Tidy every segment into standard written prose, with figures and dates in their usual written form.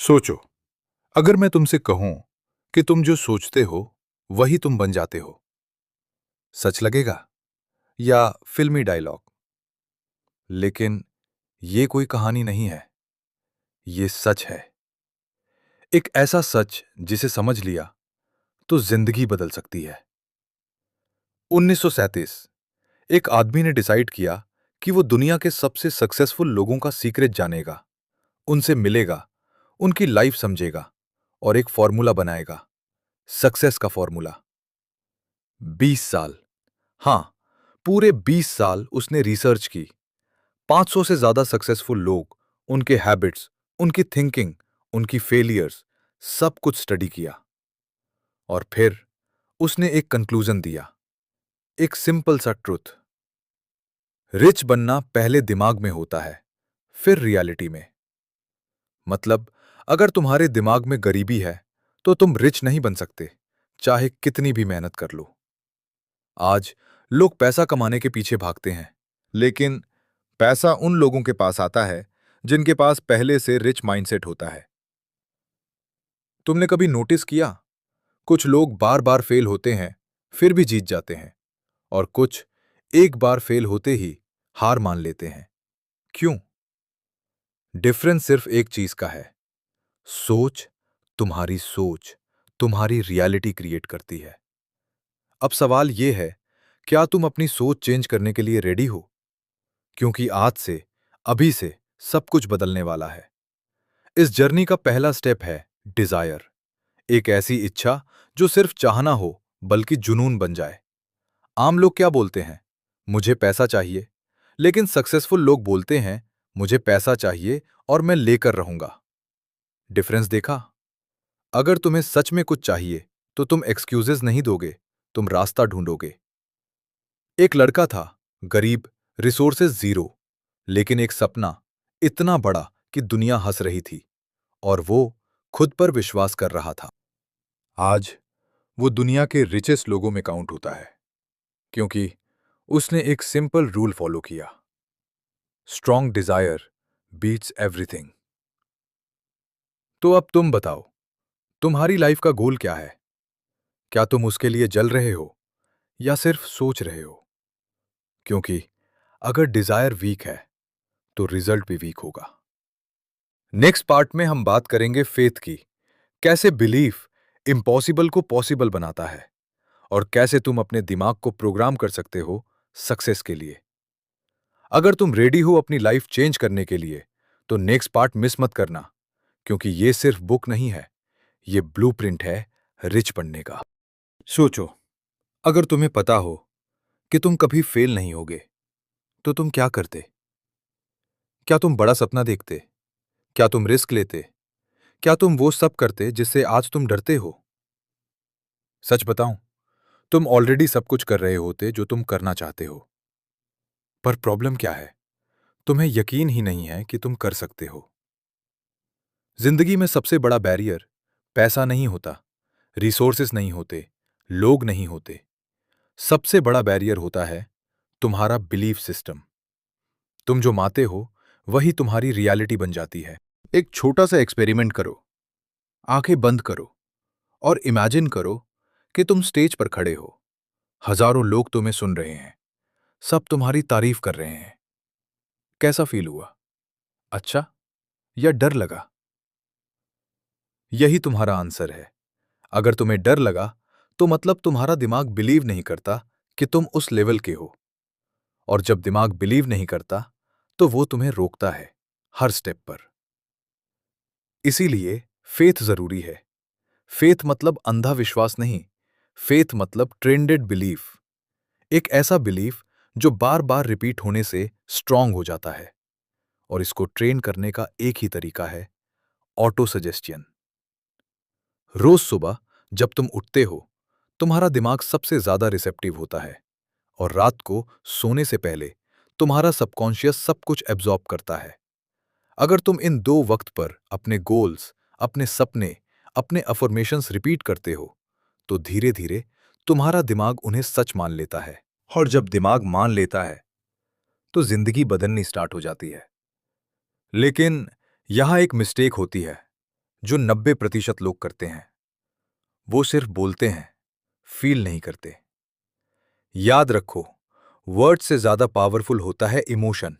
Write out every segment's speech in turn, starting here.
सोचो, अगर मैं तुमसे कहूं कि तुम जो सोचते हो वही तुम बन जाते हो, सच लगेगा या फिल्मी डायलॉग? लेकिन ये कोई कहानी नहीं है, ये सच है। एक ऐसा सच जिसे समझ लिया तो जिंदगी बदल सकती है। 1937 एक आदमी ने डिसाइड किया कि वो दुनिया के सबसे सक्सेसफुल लोगों का सीक्रेट जानेगा, उनसे मिलेगा, उनकी लाइफ समझेगा और एक फॉर्मूला बनाएगा, सक्सेस का फॉर्मूला। 20 साल, हां, पूरे 20 साल उसने रिसर्च की। 500 से ज्यादा सक्सेसफुल लोग, उनके हैबिट्स, उनकी थिंकिंग, उनकी फेलियर्स, सब कुछ स्टडी किया। और फिर उसने एक कंक्लूजन दिया, एक सिंपल सा ट्रुथ। रिच बनना पहले दिमाग में होता है, फिर रियलिटी में। मतलब, अगर तुम्हारे दिमाग में गरीबी है तो तुम रिच नहीं बन सकते, चाहे कितनी भी मेहनत कर लो। आज लोग पैसा कमाने के पीछे भागते हैं, लेकिन पैसा उन लोगों के पास आता है जिनके पास पहले से रिच माइंडसेट होता है। तुमने कभी नोटिस किया, कुछ लोग बार बार फेल होते हैं फिर भी जीत जाते हैं, और कुछ एक बार फेल होते ही हार मान लेते हैं। क्यों? डिफरेंस सिर्फ एक चीज का है, सोच। तुम्हारी सोच तुम्हारी रियलिटी क्रिएट करती है। अब सवाल यह है, क्या तुम अपनी सोच चेंज करने के लिए रेडी हो? क्योंकि आज से, अभी से सब कुछ बदलने वाला है। इस जर्नी का पहला स्टेप है डिजायर। एक ऐसी इच्छा जो सिर्फ चाहना हो बल्कि जुनून बन जाए। आम लोग क्या बोलते हैं? मुझे पैसा चाहिए। लेकिन सक्सेसफुल लोग बोलते हैं, मुझे पैसा चाहिए और मैं लेकर रहूंगा। डिफरेंस देखा? अगर तुम्हें सच में कुछ चाहिए तो तुम एक्सक्यूजेस नहीं दोगे, तुम रास्ता ढूंढोगे। एक लड़का था, गरीब, रिसोर्सेज जीरो, लेकिन एक सपना इतना बड़ा कि दुनिया हंस रही थी, और वो खुद पर विश्वास कर रहा था। आज वो दुनिया के रिचेस्ट लोगों में काउंट होता है, क्योंकि उसने एक सिंपल रूल फॉलो किया, स्ट्रॉन्ग डिजायर बीट्स एवरीथिंग। तो अब तुम बताओ, तुम्हारी लाइफ का गोल क्या है? क्या तुम उसके लिए जल रहे हो या सिर्फ सोच रहे हो? क्योंकि अगर डिजायर वीक है तो रिजल्ट भी वीक होगा। नेक्स्ट पार्ट में हम बात करेंगे फेथ की, कैसे बिलीफ इम्पॉसिबल को पॉसिबल बनाता है, और कैसे तुम अपने दिमाग को प्रोग्राम कर सकते हो सक्सेस के लिए। अगर तुम रेडी हो अपनी लाइफ चेंज करने के लिए, तो नेक्स्ट पार्ट मिस मत करना, क्योंकि ये सिर्फ बुक नहीं है, ये ब्लूप्रिंट है रिच बनने का। सोचो, अगर तुम्हें पता हो कि तुम कभी फेल नहीं होगे, तो तुम क्या करते? क्या तुम बड़ा सपना देखते? क्या तुम रिस्क लेते? क्या तुम वो सब करते जिससे आज तुम डरते हो? सच बताऊं, तुम ऑलरेडी सब कुछ कर रहे होते जो तुम करना चाहते हो। पर प्रॉब्लम क्या है? तुम्हें यकीन ही नहीं है कि तुम कर सकते हो। जिंदगी में सबसे बड़ा बैरियर पैसा नहीं होता, रिसोर्सेस नहीं होते, लोग नहीं होते। सबसे बड़ा बैरियर होता है तुम्हारा बिलीफ सिस्टम। तुम जो मानते हो वही तुम्हारी रियलिटी बन जाती है। एक छोटा सा एक्सपेरिमेंट करो। आंखें बंद करो और इमेजिन करो कि तुम स्टेज पर खड़े हो। हजारों लोग तुम्हें सुन रहे हैं, सब तुम्हारी तारीफ कर रहे हैं। कैसा फील हुआ? अच्छा या डर लगा? यही तुम्हारा आंसर है। अगर तुम्हें डर लगा, तो मतलब तुम्हारा दिमाग बिलीव नहीं करता कि तुम उस लेवल के हो। और जब दिमाग बिलीव नहीं करता, तो वो तुम्हें रोकता है हर स्टेप पर। इसीलिए फेथ जरूरी है। फेथ मतलब अंधा विश्वास नहीं, फेथ मतलब ट्रेंडेड बिलीफ। एक ऐसा बिलीफ जो बार बार रिपीट होने से स्ट्रांग हो जाता है। और इसको ट्रेन करने का एक ही तरीका है, ऑटो सजेस्टियन। रोज सुबह जब तुम उठते हो, तुम्हारा दिमाग सबसे ज्यादा रिसेप्टिव होता है, और रात को सोने से पहले तुम्हारा सबकॉन्शियस सब कुछ एब्जॉर्ब करता है। अगर तुम इन दो वक्त पर अपने गोल्स, अपने सपने, अपने अफर्मेशंस रिपीट करते हो, तो धीरे धीरे तुम्हारा दिमाग उन्हें सच मान लेता है। और जब दिमाग मान लेता है, तो जिंदगी बदलनी स्टार्ट हो जाती है। लेकिन यहां एक मिस्टेक होती है। जो 90% लोग करते हैं। वो सिर्फ बोलते हैं, फील नहीं करते। याद रखो, वर्ड से ज्यादा पावरफुल होता है इमोशन।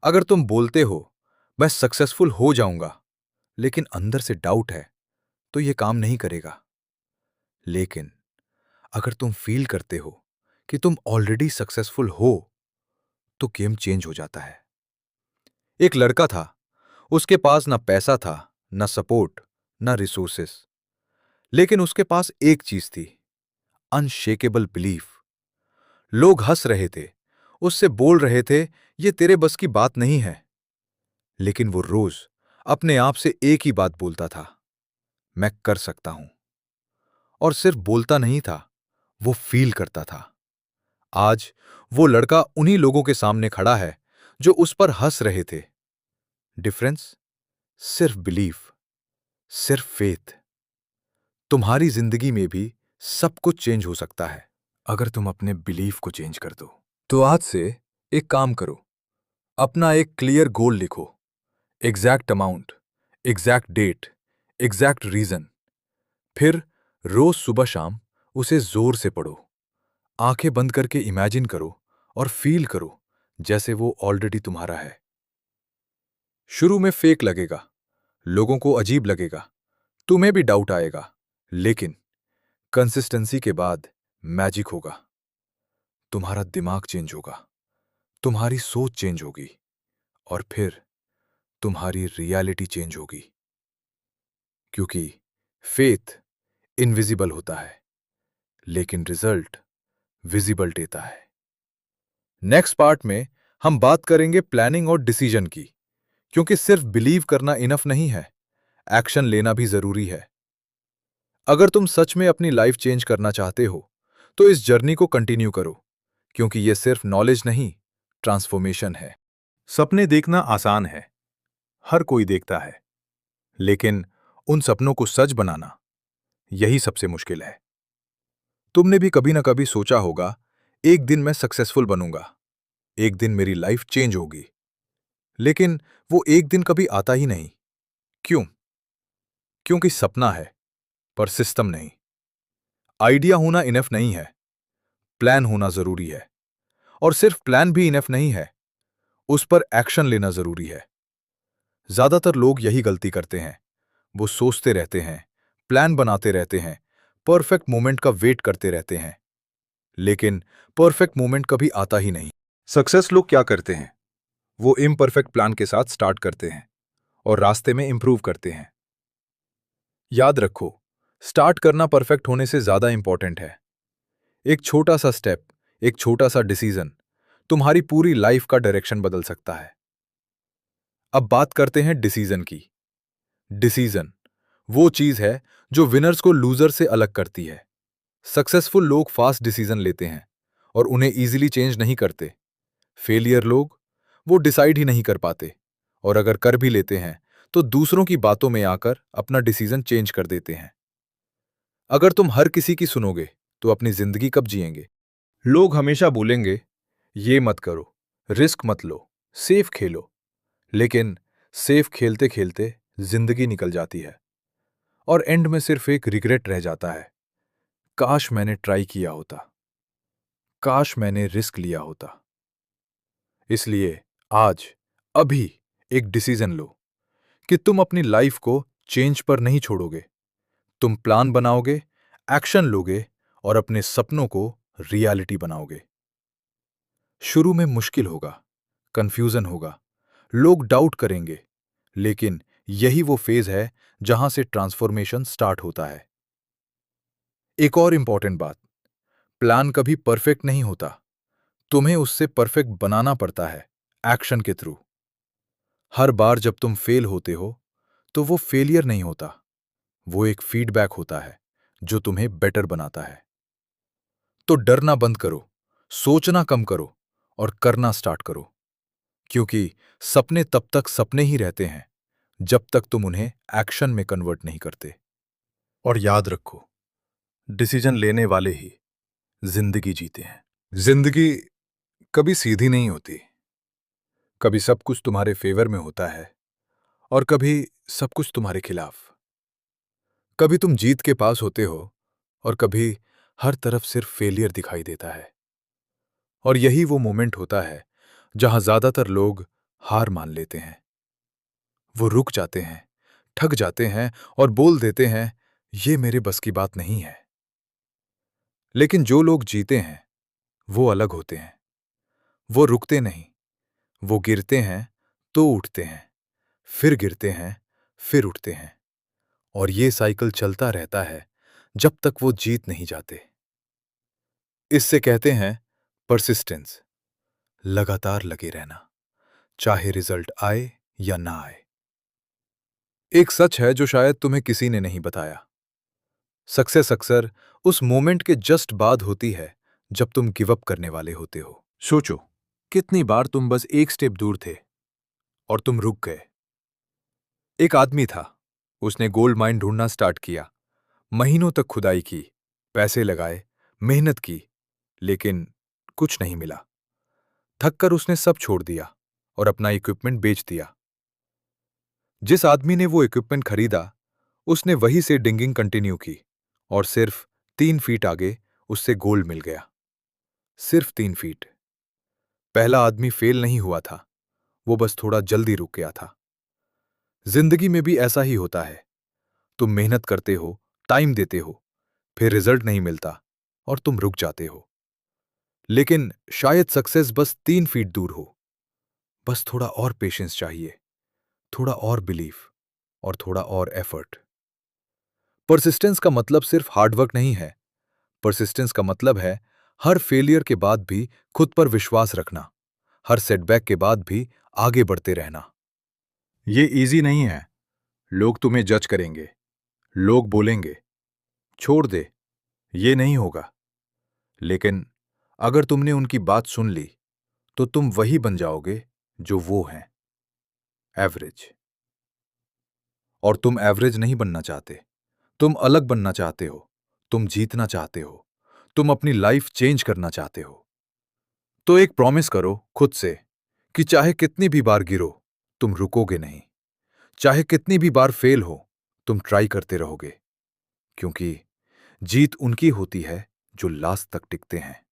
अगर तुम बोलते हो मैं सक्सेसफुल हो जाऊंगा, लेकिन अंदर से डाउट है, तो यह काम नहीं करेगा। लेकिन अगर तुम फील करते हो कि तुम ऑलरेडी सक्सेसफुल हो, तो गेम चेंज हो जाता है। एक लड़का था, उसके पास ना पैसा था, ना सपोर्ट, ना रिसोर्सेस, लेकिन उसके पास एक चीज थी, अनशेकेबल बिलीफ। लोग हंस रहे थे, उससे बोल रहे थे ये तेरे बस की बात नहीं है, लेकिन वो रोज अपने आप से एक ही बात बोलता था, मैं कर सकता हूं। और सिर्फ बोलता नहीं था, वो फील करता था। आज वो लड़का उन्हीं लोगों के सामने खड़ा है जो उस पर हंस रहे थे। डिफरेंस सिर्फ बिलीफ, सिर्फ फेथ। तुम्हारी जिंदगी में भी सब कुछ चेंज हो सकता है अगर तुम अपने बिलीफ को चेंज कर दो। तो आज से एक काम करो, अपना एक क्लियर गोल लिखो। Exact amount, exact date, exact reason. फिर रोज सुबह शाम उसे जोर से पढ़ो। आंखें बंद करके इमेजिन करो और फील करो जैसे वो ऑलरेडी तुम्हारा है। शुरू में फेक लगेगा, लोगों को अजीब लगेगा, तुम्हें भी डाउट आएगा, लेकिन कंसिस्टेंसी के बाद मैजिक होगा। तुम्हारा दिमाग चेंज होगा, तुम्हारी सोच चेंज होगी, और फिर तुम्हारी रियलिटी चेंज होगी। क्योंकि फेथ इनविजिबल होता है, लेकिन रिजल्ट विजिबल देता है। नेक्स्ट पार्ट में हम बात करेंगे प्लानिंग और डिसीजन की, क्योंकि सिर्फ बिलीव करना इनफ नहीं है, एक्शन लेना भी जरूरी है। अगर तुम सच में अपनी लाइफ चेंज करना चाहते हो, तो इस जर्नी को कंटिन्यू करो, क्योंकि यह सिर्फ नॉलेज नहीं, ट्रांसफॉर्मेशन है। सपने देखना आसान है, हर कोई देखता है, लेकिन उन सपनों को सच बनाना, यही सबसे मुश्किल है। तुमने भी कभी ना कभी सोचा होगा, एक दिन मैं सक्सेसफुल बनूंगा, एक दिन मेरी लाइफ चेंज होगी, लेकिन वो एक दिन कभी आता ही नहीं। क्यों? क्योंकि सपना है, पर सिस्टम नहीं। आइडिया होना इनफ नहीं है, प्लान होना जरूरी है। और सिर्फ प्लान भी इनफ नहीं है, उस पर एक्शन लेना जरूरी है। ज्यादातर लोग यही गलती करते हैं, वो सोचते रहते हैं, प्लान बनाते रहते हैं, परफेक्ट मोमेंट का वेट करते रहते हैं, लेकिन परफेक्ट मोमेंट कभी आता ही नहीं। सक्सेस लोग क्या करते हैं? वो इम्परफेक्ट प्लान के साथ स्टार्ट करते हैं और रास्ते में इंप्रूव करते हैं। याद रखो, स्टार्ट करना परफेक्ट होने से ज्यादा इंपॉर्टेंट है। एक छोटा सा स्टेप, एक छोटा सा डिसीजन तुम्हारी पूरी लाइफ का डायरेक्शन बदल सकता है। अब बात करते हैं डिसीजन की। डिसीजन वो चीज है जो विनर्स को लूजर से अलग करती है। सक्सेसफुल लोग फास्ट डिसीजन लेते हैं और उन्हें इजीली चेंज नहीं करते। फेलियर लोग, वो डिसाइड ही नहीं कर पाते, और अगर कर भी लेते हैं तो दूसरों की बातों में आकर अपना डिसीजन चेंज कर देते हैं। अगर तुम हर किसी की सुनोगे तो अपनी जिंदगी कब जिएंगे? लोग हमेशा बोलेंगे, ये मत करो, रिस्क मत लो, सेफ खेलो। लेकिन सेफ खेलते खेलते जिंदगी निकल जाती है, और एंड में सिर्फ एक रिग्रेट रह जाता है, काश मैंने ट्राई किया होता, काश मैंने रिस्क लिया होता। इसलिए आज, अभी एक डिसीजन लो कि तुम अपनी लाइफ को चेंज पर नहीं छोड़ोगे। तुम प्लान बनाओगे, एक्शन लोगे, और अपने सपनों को रियलिटी बनाओगे। शुरू में मुश्किल होगा, कंफ्यूजन होगा, लोग डाउट करेंगे, लेकिन यही वो फेज है जहां से ट्रांसफॉर्मेशन स्टार्ट होता है। एक और इंपॉर्टेंट बात, प्लान कभी परफेक्ट नहीं होता, तुम्हें उससे परफेक्ट बनाना पड़ता है, एक्शन के थ्रू। हर बार जब तुम फेल होते हो, तो वो फेलियर नहीं होता, वो एक फीडबैक होता है जो तुम्हें बेटर बनाता है। तो डरना बंद करो, सोचना कम करो, और करना स्टार्ट करो, क्योंकि सपने तब तक सपने ही रहते हैं जब तक तुम उन्हें एक्शन में कन्वर्ट नहीं करते। और याद रखो, डिसीजन लेने वाले ही जिंदगी जीते हैं। जिंदगी कभी सीधी नहीं होती, कभी सब कुछ तुम्हारे फेवर में होता है, और कभी सब कुछ तुम्हारे खिलाफ। कभी तुम जीत के पास होते हो और कभी हर तरफ सिर्फ फेलियर दिखाई देता है। और यही वो मोमेंट होता है जहां ज्यादातर लोग हार मान लेते हैं। वो रुक जाते हैं, ठग जाते हैं और बोल देते हैं, ये मेरे बस की बात नहीं है। लेकिन जो लोग जीते हैं वो अलग होते हैं। वो रुकते नहीं, वो गिरते हैं तो उठते हैं, फिर गिरते हैं, फिर उठते हैं। और ये साइकिल चलता रहता है जब तक वो जीत नहीं जाते। इससे कहते हैं परसिस्टेंस, लगातार लगे रहना, चाहे रिजल्ट आए या ना आए। एक सच है जो शायद तुम्हें किसी ने नहीं बताया। सक्सेस अक्सर उस मोमेंट के जस्ट बाद होती है जब तुम गिव अप करने वाले होते हो। सोचो, कितनी बार तुम बस एक स्टेप दूर थे और तुम रुक गए। एक आदमी था, उसने गोल्ड माइन ढूंढना स्टार्ट किया, महीनों तक खुदाई की, पैसे लगाए, मेहनत की, लेकिन कुछ नहीं मिला। थक कर उसने सब छोड़ दिया और अपना इक्विपमेंट बेच दिया। जिस आदमी ने वो इक्विपमेंट खरीदा, उसने वहीं से डिंगिंग कंटिन्यू की और सिर्फ 3 फीट आगे उससे गोल्ड मिल गया। सिर्फ 3 फीट। पहला आदमी फेल नहीं हुआ था, वो बस थोड़ा जल्दी रुक गया था। जिंदगी में भी ऐसा ही होता है। तुम मेहनत करते हो, टाइम देते हो, फिर रिजल्ट नहीं मिलता और तुम रुक जाते हो। लेकिन शायद सक्सेस बस 3 फीट दूर हो। बस थोड़ा और पेशेंस चाहिए, थोड़ा और बिलीफ और थोड़ा और एफर्ट। परसिस्टेंस का मतलब सिर्फ हार्डवर्क नहीं है। परसिस्टेंस का मतलब है हर फेलियर के बाद भी खुद पर विश्वास रखना, हर सेटबैक के बाद भी आगे बढ़ते रहना। ये इजी नहीं है। लोग तुम्हें जज करेंगे, लोग बोलेंगे, छोड़ दे, ये नहीं होगा। लेकिन अगर तुमने उनकी बात सुन ली, तो तुम वही बन जाओगे जो वो हैं, एवरेज। और तुम एवरेज नहीं बनना चाहते, तुम अलग बनना चाहते हो, तुम जीतना चाहते हो, तुम अपनी लाइफ चेंज करना चाहते हो। तो एक प्रॉमिस करो खुद से कि चाहे कितनी भी बार गिरो, तुम रुकोगे नहीं। चाहे कितनी भी बार फेल हो, तुम ट्राई करते रहोगे। क्योंकि जीत उनकी होती है जो लास्ट तक टिकते हैं।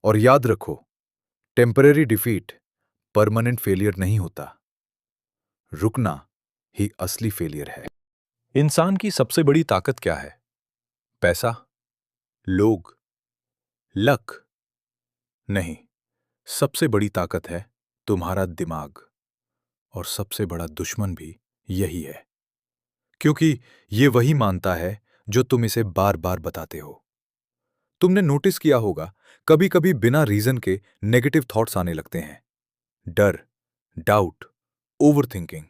और याद रखो, टेम्परेरी डिफीट परमानेंट फेलियर नहीं होता। रुकना ही असली फेलियर है। इंसान की सबसे बड़ी ताकत क्या है? पैसा? लोग? लक? नहीं, सबसे बड़ी ताकत है तुम्हारा दिमाग। और सबसे बड़ा दुश्मन भी यही है, क्योंकि ये वही मानता है जो तुम इसे बार बार बताते हो। तुमने नोटिस किया होगा, कभी कभी बिना रीजन के नेगेटिव थॉट्स आने लगते हैं। डर, डाउट, ओवरथिंकिंग।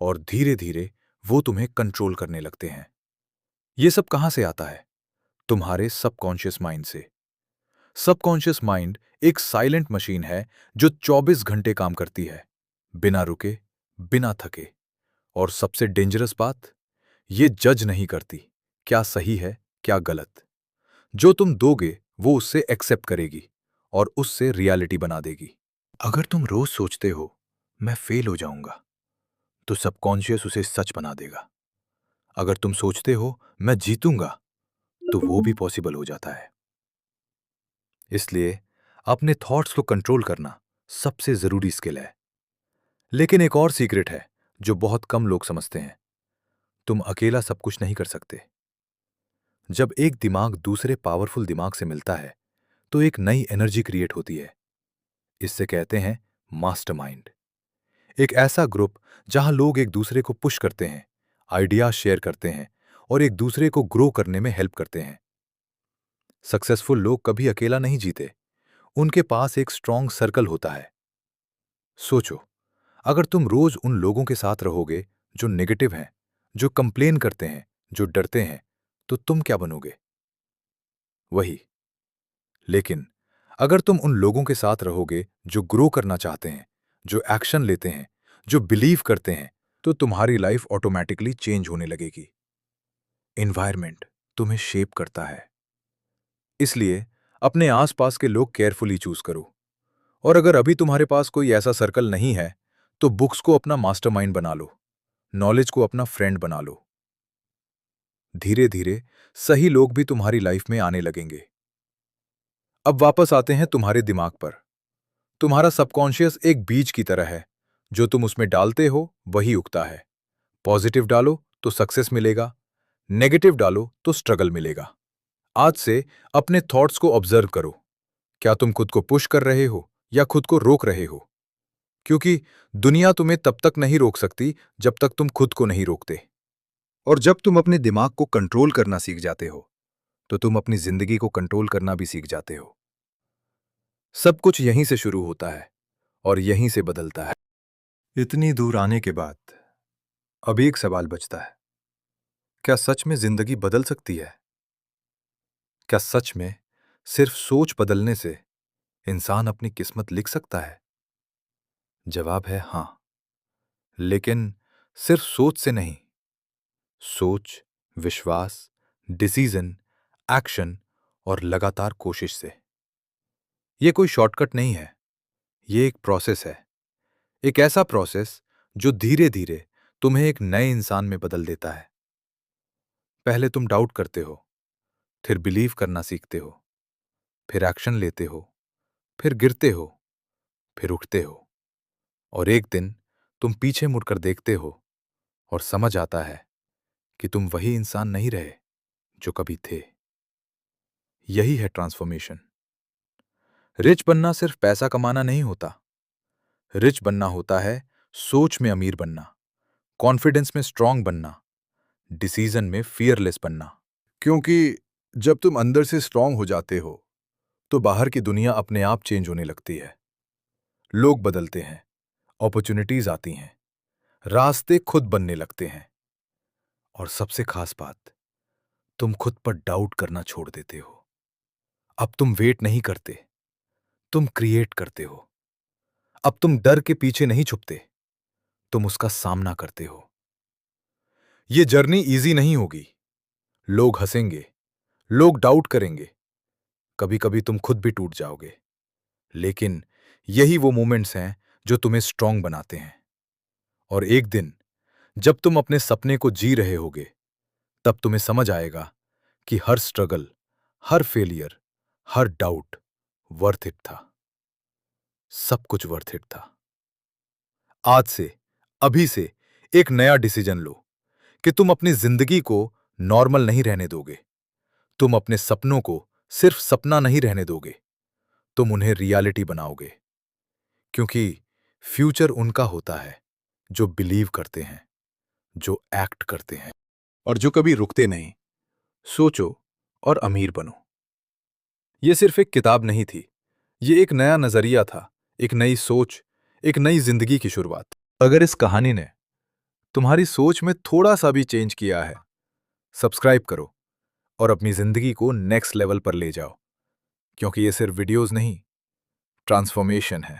और धीरे धीरे वो तुम्हें कंट्रोल करने लगते हैं। ये सब कहां से आता है? तुम्हारे सबकॉन्शियस माइंड से। सबकॉन्शियस माइंड एक साइलेंट मशीन है जो 24 घंटे काम करती है, बिना रुके, बिना थके। और सबसे डेंजरस बात, ये जज नहीं करती क्या सही है, क्या गलत। जो तुम दोगे वो उससे एक्सेप्ट करेगी और उससे रियलिटी बना देगी। अगर तुम रोज सोचते हो मैं फेल हो जाऊंगा, तो सबकॉन्शियस उसे सच बना देगा। अगर तुम सोचते हो मैं जीतूंगा, तो वो भी पॉसिबल हो जाता है। इसलिए अपने थॉट्स को कंट्रोल करना सबसे जरूरी स्किल है। लेकिन एक और सीक्रेट है जो बहुत कम लोग समझते हैं। तुम अकेला सब कुछ नहीं कर सकते। जब एक दिमाग दूसरे पावरफुल दिमाग से मिलता है, तो एक नई एनर्जी क्रिएट होती है। इससे कहते हैं मास्टरमाइंड। एक ऐसा ग्रुप जहां लोग एक दूसरे को पुश करते हैं, आइडियाज शेयर करते हैं और एक दूसरे को ग्रो करने में हेल्प करते हैं। सक्सेसफुल लोग कभी अकेला नहीं जीते, उनके पास एक स्ट्रांग सर्कल होता है। सोचो, अगर तुम रोज उन लोगों के साथ रहोगे जो नेगेटिव हैं, जो कंप्लेन करते हैं, जो डरते हैं, तो तुम क्या बनोगे? वही। लेकिन अगर तुम उन लोगों के साथ रहोगे जो ग्रो करना चाहते हैं, जो एक्शन लेते हैं, जो बिलीव करते हैं, तो तुम्हारी लाइफ ऑटोमेटिकली चेंज होने लगेगी। एनवायरनमेंट तुम्हें शेप करता है। इसलिए अपने आसपास के लोग केयरफुली चूज करो। और अगर अभी तुम्हारे पास कोई ऐसा सर्कल नहीं है, तो बुक्स को अपना मास्टरमाइंड बना लो। नॉलेज को अपना फ्रेंड बना लो। धीरे धीरे सही लोग भी तुम्हारी लाइफ में आने लगेंगे। अब वापस आते हैं तुम्हारे दिमाग पर। तुम्हारा सबकॉन्शियस एक बीज की तरह है। जो तुम उसमें डालते हो वही उगता है। पॉजिटिव डालो तो सक्सेस मिलेगा, नेगेटिव डालो तो स्ट्रगल मिलेगा। आज से अपने थॉट्स को ऑब्जर्व करो। क्या तुम खुद को पुश कर रहे हो या खुद को रोक रहे हो? क्योंकि दुनिया तुम्हें तब तक नहीं रोक सकती जब तक तुम खुद को नहीं रोकते। और जब तुम अपने दिमाग को कंट्रोल करना सीख जाते हो तो तुम अपनी जिंदगी को कंट्रोल करना भी सीख जाते हो। सब कुछ यहीं से शुरू होता है और यहीं से बदलता है। इतनी दूर आने के बाद अब एक सवाल बचता है, क्या सच में जिंदगी बदल सकती है? क्या सच में सिर्फ सोच बदलने से इंसान अपनी किस्मत लिख सकता है? जवाब है हां, लेकिन सिर्फ सोच से नहीं। सोच, विश्वास, डिसीजन, एक्शन और लगातार कोशिश से। यह कोई शॉर्टकट नहीं है, यह एक प्रोसेस है। एक ऐसा प्रोसेस जो धीरे धीरे तुम्हें एक नए इंसान में बदल देता है। पहले तुम डाउट करते हो, फिर बिलीव करना सीखते हो, फिर एक्शन लेते हो, फिर गिरते हो, फिर उठते हो। और एक दिन तुम पीछे मुड़कर देखते हो और समझ आता है कि तुम वही इंसान नहीं रहे जो कभी थे। यही है ट्रांसफॉर्मेशन। रिच बनना सिर्फ पैसा कमाना नहीं होता। रिच बनना होता है सोच में अमीर बनना, कॉन्फिडेंस में स्ट्रांग बनना, डिसीजन में फियरलेस बनना। क्योंकि जब तुम अंदर से स्ट्रांग हो जाते हो तो बाहर की दुनिया अपने आप चेंज होने लगती है। लोग बदलते हैं, अपॉर्चुनिटीज आती हैं, रास्ते खुद बनने लगते हैं। और सबसे खास बात, तुम खुद पर डाउट करना छोड़ देते हो। अब तुम वेट नहीं करते, तुम क्रिएट करते हो। अब तुम डर के पीछे नहीं छुपते, तुम उसका सामना करते हो। ये जर्नी इजी नहीं होगी। लोग हंसेंगे, लोग डाउट करेंगे, कभी कभी तुम खुद भी टूट जाओगे। लेकिन यही वो मोमेंट्स हैं जो तुम्हें स्ट्रांग बनाते हैं। और एक दिन जब तुम अपने सपने को जी रहे होगे, तब तुम्हें समझ आएगा कि हर स्ट्रगल, हर फेलियर, हर डाउट वर्थ इट था। सब कुछ वर्थ इट था। आज से, अभी से एक नया डिसीजन लो कि तुम अपनी जिंदगी को नॉर्मल नहीं रहने दोगे। तुम अपने सपनों को सिर्फ सपना नहीं रहने दोगे, तुम उन्हें रियलिटी बनाओगे। क्योंकि फ्यूचर उनका होता है जो बिलीव करते हैं, जो एक्ट करते हैं और जो कभी रुकते नहीं। सोचो और अमीर बनो। यह सिर्फ एक किताब नहीं थी, ये एक नया नजरिया था, एक नई सोच, एक नई जिंदगी की शुरुआत। अगर इस कहानी ने तुम्हारी सोच में थोड़ा सा भी चेंज किया है, सब्सक्राइब करो और अपनी जिंदगी को नेक्स्ट लेवल पर ले जाओ। क्योंकि ये सिर्फ वीडियोस नहीं, ट्रांसफॉर्मेशन है।